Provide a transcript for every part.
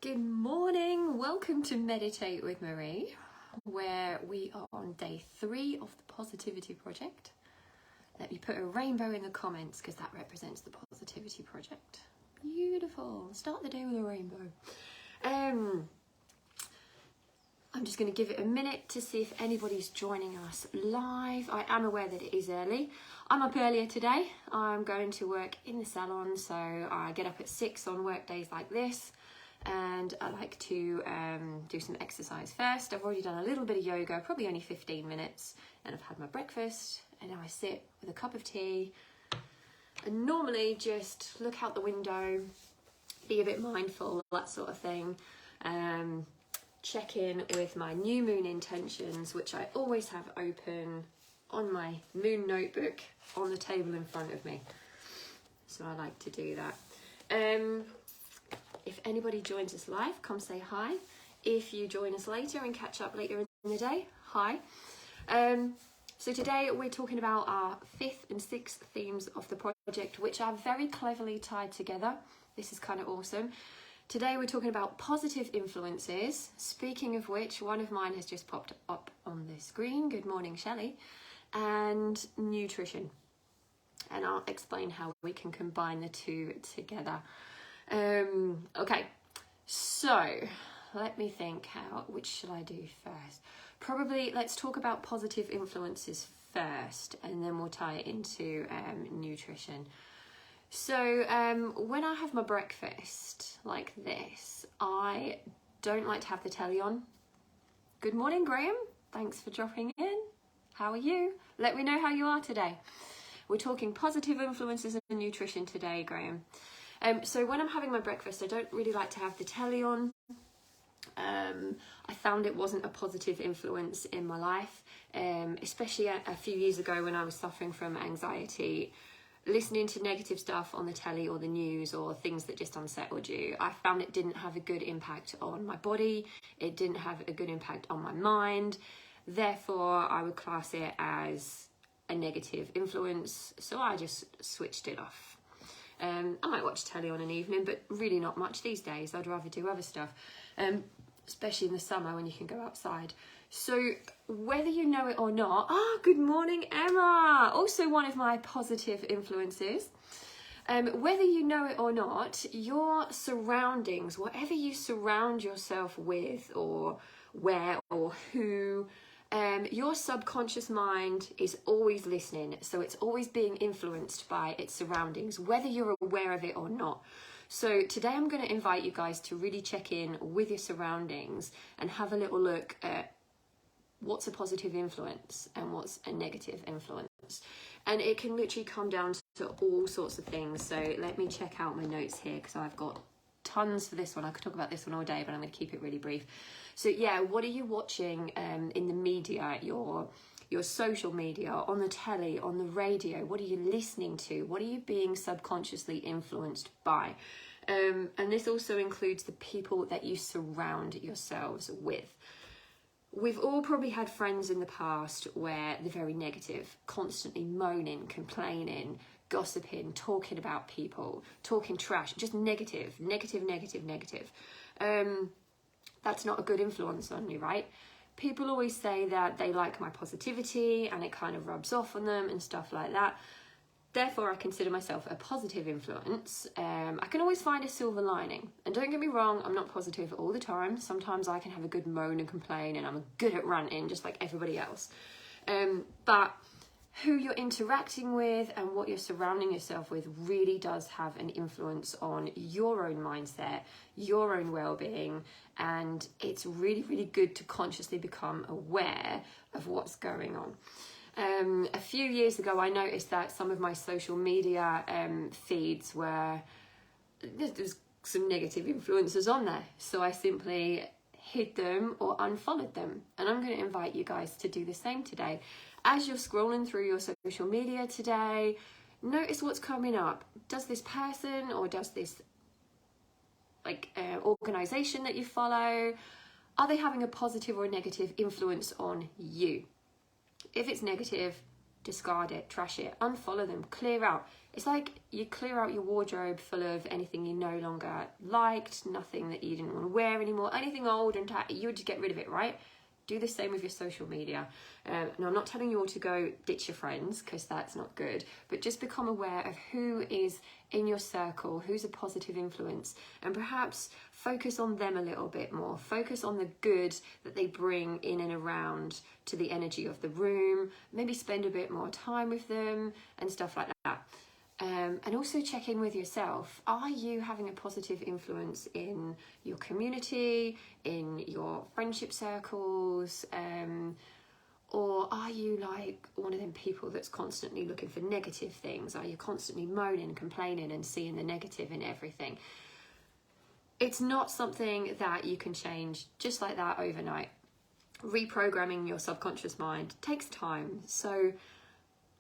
Good morning, welcome to Meditate with Marie, where we are on day 3 of the Positivity Project. Let me put a rainbow in the comments because that represents the Positivity Project. Beautiful, start the day with a rainbow. I'm just going to give it a minute to see if anybody's joining us live. I am aware that it is early. I'm up earlier today. I'm going to work in the salon, so I get up at 6 on work days like this. And I like to do some exercise first. I've already done a little bit of yoga, probably only 15 minutes, and I've had my breakfast, and now I sit with a cup of tea and normally just look out the window, be a bit mindful, that sort of thing. Check in with my new moon intentions, which I always have open on my moon notebook on the table in front of me. So I like to do that. If anybody joins us live, come say hi. If you join us later and catch up later in the day, hi. So today we're talking about our 5th and 6th themes of the project, which are very cleverly tied together. This is kind of awesome. Today we're talking about positive influences. Speaking of which, one of mine has just popped up on the screen. Good morning, Shelley. And nutrition. And I'll explain how we can combine the two together. Okay, so let me think which should I do first? Probably let's talk about positive influences first, and then we'll tie it into nutrition. So when I have my breakfast like this, I don't like to have the telly on. Good morning, Graham. Thanks for dropping in. How are you? Let me know how you are today. We're talking positive influences and nutrition today, Graham. So when I'm having my breakfast, I don't really like to have the telly on. I found it wasn't a positive influence in my life, especially a few years ago when I was suffering from anxiety. Listening to negative stuff on the telly or the news or things that just unsettled you, I found it didn't have a good impact on my body. It didn't have a good impact on my mind. Therefore, I would class it as a negative influence. So I just switched it off. I might watch telly on an evening, but really not much these days. I'd rather do other stuff, especially in the summer when you can go outside. So whether you know it or not, good morning, Emma, also one of my positive influences. Whether you know it or not, your surroundings, whatever you surround yourself with or where or who, your subconscious mind is always listening, so it's always being influenced by its surroundings, whether you're aware of it or not. So today I'm going to invite you guys to really check in with your surroundings and have a little look at what's a positive influence and what's a negative influence. And it can literally come down to all sorts of things. So let me check out my notes here because I've got tons for this one. I could talk about this one all day, but I'm going to keep it really brief. So yeah, what are you watching in the media, your social media, on the telly, on the radio? What are you listening to? What are you being subconsciously influenced by? And this also includes the people that you surround yourselves with. We've all probably had friends in the past where they're very negative, constantly moaning, complaining, gossiping, talking about people, talking trash, just negative. That's not a good influence on you, right? People always say that they like my positivity and it kind of rubs off on them and stuff like that. Therefore, I consider myself a positive influence. I can always find a silver lining. And don't get me wrong, I'm not positive all the time. Sometimes I can have a good moan and complain and I'm good at ranting just like everybody else. But who you're interacting with and what you're surrounding yourself with really does have an influence on your own mindset, your own well-being, and it's really, really good to consciously become aware of what's going on. A few years ago, I noticed that some of my social media feeds there's some negative influences on there. So I simply hid them or unfollowed them. And I'm going to invite you guys to do the same today. As you're scrolling through your social media today, notice what's coming up. Does this person or does this organization that you follow, are they having a positive or a negative influence on you? If it's negative, discard it, trash it, unfollow them, clear out. It's like you clear out your wardrobe full of anything you no longer liked, nothing that you didn't want to wear anymore, anything old and you would just get rid of it, right? Do the same with your social media. Now, I'm not telling you all to go ditch your friends, because that's not good, but just become aware of who is in your circle, who's a positive influence, and perhaps focus on them a little bit more. Focus on the good that they bring in and around to the energy of the room. Maybe spend a bit more time with them and stuff like that. And also check in with yourself. Are you having a positive influence in your community, in your friendship circles? Or are you like one of them people that's constantly looking for negative things? Are you constantly moaning, complaining and seeing the negative in everything? It's not something that you can change just like that overnight. Reprogramming your subconscious mind takes time. So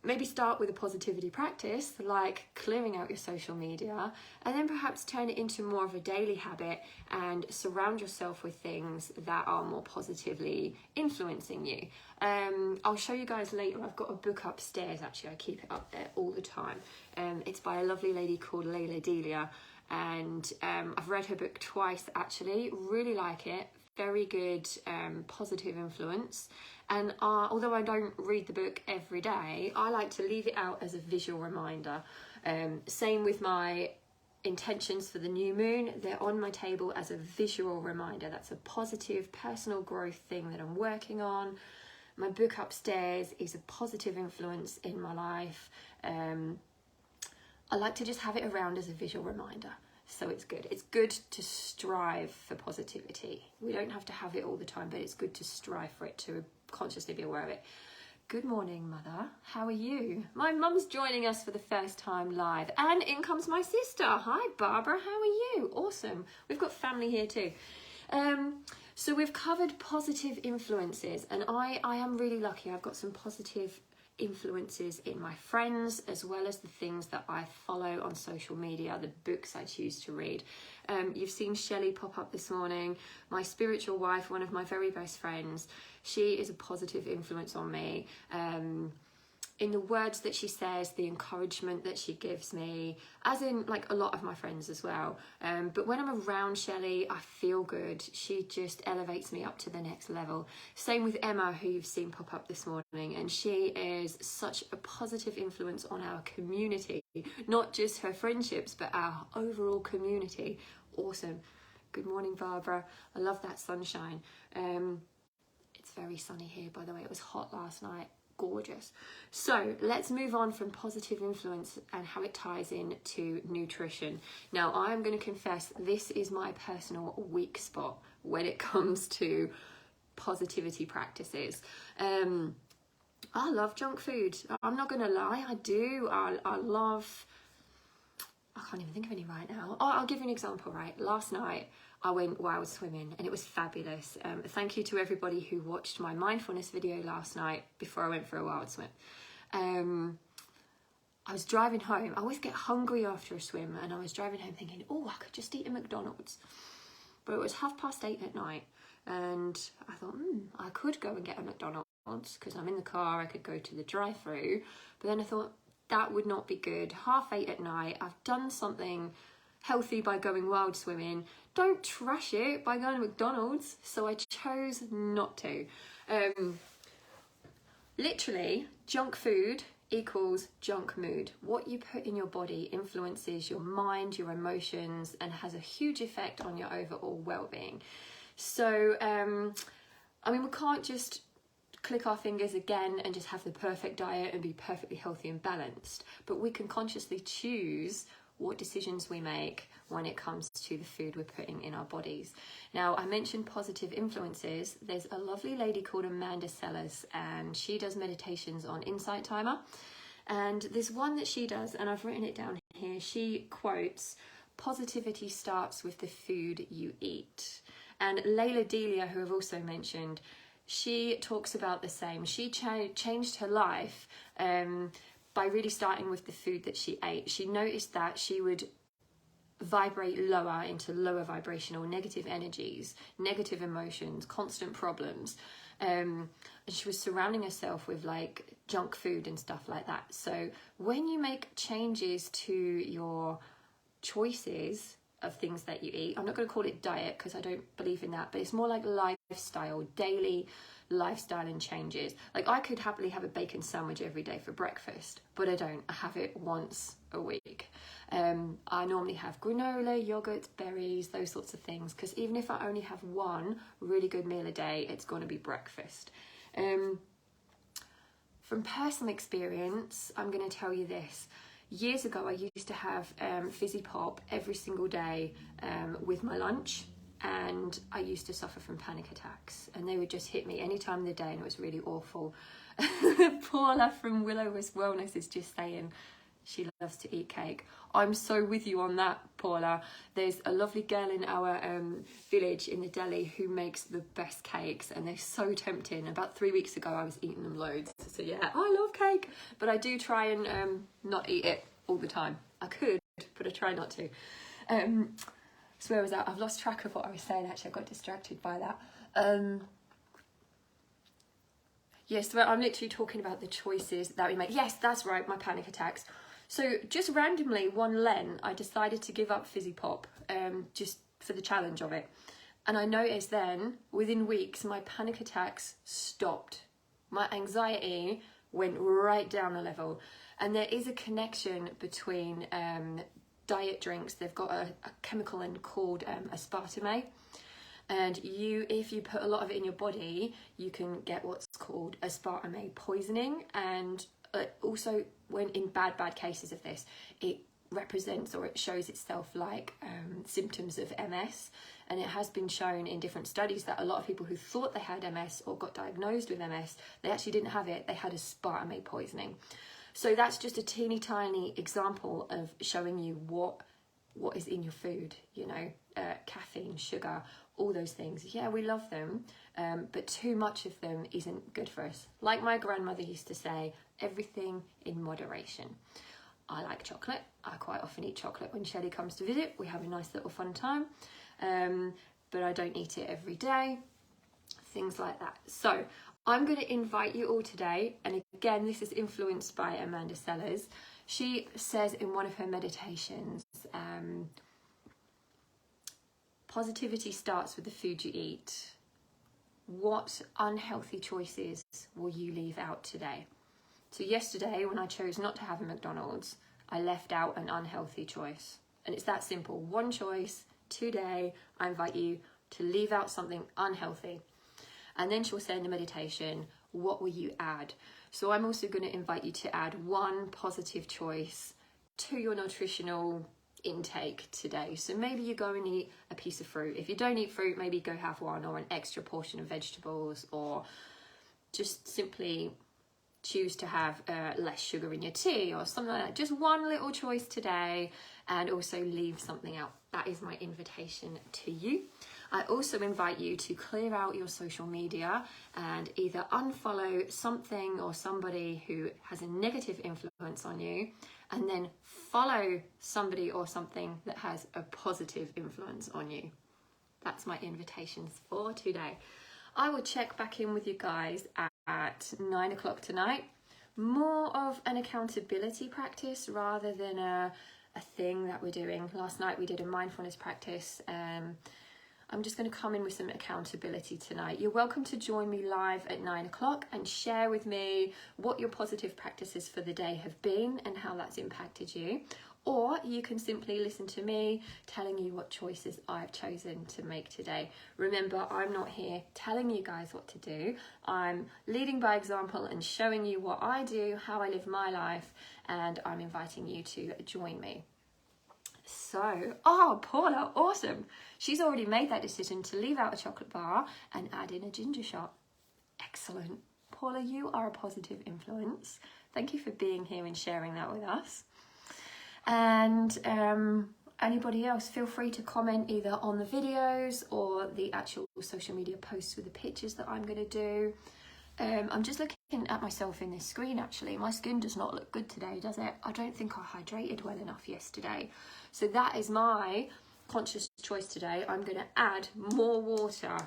maybe start with a positivity practice, like clearing out your social media, and then perhaps turn it into more of a daily habit and surround yourself with things that are more positively influencing you. I'll show you guys later. I've got a book upstairs, actually. I keep it up there all the time. It's by a lovely lady called Layla Delia, and I've read her book twice, actually. Really like it. Very good positive influence. And although I don't read the book every day, I like to leave it out as a visual reminder. Same with my intentions for the new moon. They're on my table as a visual reminder. That's a positive personal growth thing that I'm working on. My book upstairs is a positive influence in my life. I like to just have it around as a visual reminder. So it's good. It's good to strive for positivity. We don't have to have it all the time, but it's good to strive for it, to consciously be aware of it. Good morning, Mother. How are you? My mum's joining us for the first time live. And in comes my sister. Hi, Barbara. How are you? Awesome. We've got family here too. So we've covered positive influences, and I am really lucky. I've got some positive influences in my friends, as well as the things that I follow on social media, the books I choose to read. You've seen Shelley pop up this morning, my spiritual wife, one of my very best friends. She is a positive influence on me. In the words that she says, the encouragement that she gives me, as in like a lot of my friends as well. But when I'm around Shelley, I feel good. She just elevates me up to the next level. Same with Emma, who you've seen pop up this morning. And she is such a positive influence on our community, not just her friendships, but our overall community. Awesome. Good morning, Barbara. I love that sunshine. It's very sunny here, by the way. It was hot last night. Gorgeous. So let's move on from positive influence and how it ties in to nutrition. Now, I am going to confess, this is my personal weak spot when it comes to positivity practices. I love junk food. I'm not going to lie, I do. I can't even think of any right now. I'll give you an example, right? Last night, I went wild swimming and it was fabulous. Thank you to everybody who watched my mindfulness video last night before I went for a wild swim. I was driving home. I always get hungry after a swim, and I was driving home thinking, oh, I could just eat a McDonald's. But it was 8:30 at night, and I thought, I could go and get a McDonald's because I'm in the car. I could go to the drive-through. But then I thought, that would not be good. 8:30 at night. I've done something healthy by going wild swimming. Don't trash it by going to McDonald's. So I chose not to. Literally, junk food equals junk mood. What you put in your body influences your mind, your emotions, and has a huge effect on your overall well-being. So, I mean, we can't just click our fingers again and just have the perfect diet and be perfectly healthy and balanced, but we can consciously choose what decisions we make when it comes to the food we're putting in our bodies. Now, I mentioned positive influences. There's a lovely lady called Amanda Sellers, and she does meditations on Insight Timer. And there's one that she does, and I've written it down here. She quotes, "Positivity starts with the food you eat." And Layla Delia, who I've also mentioned, she talks about the same. She changed her life by really starting with the food that she ate. She noticed that she would vibrate lower into lower vibrational negative energies, negative emotions, constant problems. And she was surrounding herself with like junk food and stuff like that. So when you make changes to your choices of things that you eat, I'm not going to call it diet because I don't believe in that, but it's more like lifestyle, daily lifestyle and changes. Like I could happily have a bacon sandwich every day for breakfast, but I don't. I have it once a week. I normally have granola, yogurt, berries, those sorts of things, because even if I only have one really good meal a day, it's going to be breakfast. From personal experience, I'm going to tell you this. Years ago, I used to have fizzy pop every single day with my lunch, and I used to suffer from panic attacks, and they would just hit me any time of the day, and it was really awful. Paula from Willow Wisp Wellness is just saying she loves to eat cake. I'm so with you on that, Paula. There's a lovely girl in our village in the Delhi who makes the best cakes, and they're so tempting. About 3 weeks ago, I was eating them loads. So yeah, I love cake, but I do try and not eat it all the time. I could, but I try not to. So where was that? I've lost track of what I was saying, actually. I got distracted by that. Yes, so I'm literally talking about the choices that we make. Yes, that's right, my panic attacks. So just randomly, one Lent, I decided to give up fizzy pop, just for the challenge of it. And I noticed then, within weeks, my panic attacks stopped. My anxiety went right down a level. And there is a connection between diet drinks. They've got a chemical in called aspartame. And if you put a lot of it in your body, you can get what's called aspartame poisoning. And also, when in bad cases of this, it represents or it shows itself like symptoms of MS. And it has been shown in different studies that a lot of people who thought they had MS or got diagnosed with MS, they actually didn't have it. They had aspartame poisoning. So that's just a teeny tiny example of showing you what is in your food, you know, caffeine, sugar, all those things. Yeah, we love them, but too much of them isn't good for us. Like my grandmother used to say, everything in moderation. I like chocolate. I quite often eat chocolate when Shelley comes to visit. We have a nice little fun time, but I don't eat it every day, things like that. So I'm going to invite you all today, and again, this is influenced by Amanda Sellers. She says in one of her meditations, positivity starts with the food you eat. What unhealthy choices will you leave out today? So yesterday, when I chose not to have a McDonald's, I left out an unhealthy choice. And it's that simple. One choice today. I invite you to leave out something unhealthy. And then she'll say in the meditation, what will you add? So I'm also going to invite you to add one positive choice to your nutritional intake today. So maybe you go and eat a piece of fruit. If you don't eat fruit, maybe go have one, or an extra portion of vegetables, or just simply choose to have less sugar in your tea or something like that. Just one little choice today, and also leave something out. That is my invitation to you. I also invite you to clear out your social media and either unfollow something or somebody who has a negative influence on you, and then follow somebody or something that has a positive influence on you. That's my invitations for today. I will check back in with you guys at 9 o'clock tonight. More of an accountability practice rather than a thing that we're doing. Last night we did a mindfulness practice. I'm just going to come in with some accountability tonight. You're welcome to join me live at 9 o'clock and share with me what your positive practices for the day have been and how that's impacted you. Or you can simply listen to me telling you what choices I've chosen to make today. Remember, I'm not here telling you guys what to do. I'm leading by example and showing you what I do, how I live my life, and I'm inviting you to join me. So, Paula, awesome. She's already made that decision to leave out a chocolate bar and add in a ginger shot. Excellent. Paula, you are a positive influence. Thank you for being here and sharing that with us. And anybody else, feel free to comment either on the videos or the actual social media posts with the pictures that I'm going to do. I'm just looking at myself in this screen actually. My skin does not look good today, does it? I don't think I hydrated well enough yesterday. So that is my conscious choice today. I'm going to add more water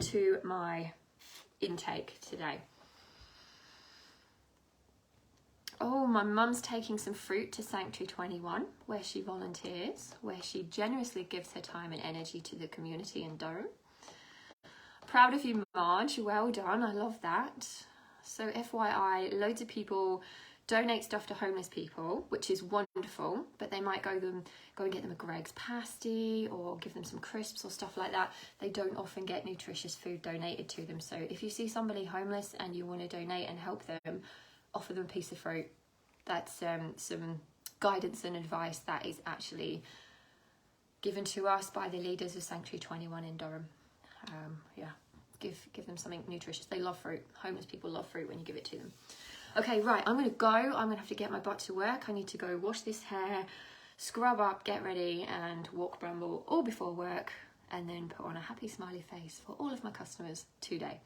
to my intake today. Oh, my mum's taking some fruit to Sanctuary 21, where she volunteers, where she generously gives her time and energy to the community in Durham. Proud of you, Marge. Well done. I love that. So FYI, loads of people donate stuff to homeless people, which is wonderful, but they might go and get them a Greg's pasty or give them some crisps or stuff like that. They don't often get nutritious food donated to them. So if you see somebody homeless and you want to donate and help them, offer them a piece of fruit. That's some guidance and advice that is actually given to us by the leaders of Sanctuary 21 in Durham. Yeah, give them something nutritious. They love fruit. Homeless people love fruit when you give it to them. Okay, right, I'm going to go. I'm going to have to get my butt to work. I need to go wash this hair, scrub up, get ready, and walk Bramble all before work, and then put on a happy smiley face for all of my customers today.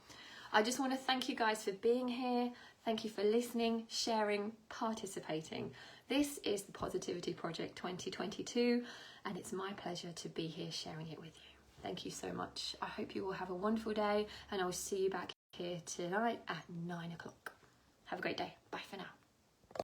I just want to thank you guys for being here. Thank you for listening, sharing, participating. This is the Positivity Project 2022, and it's my pleasure to be here sharing it with you. Thank you so much. I hope you all have a wonderful day, and I will see you back here tonight at 9 o'clock. Have a great day. Bye for now.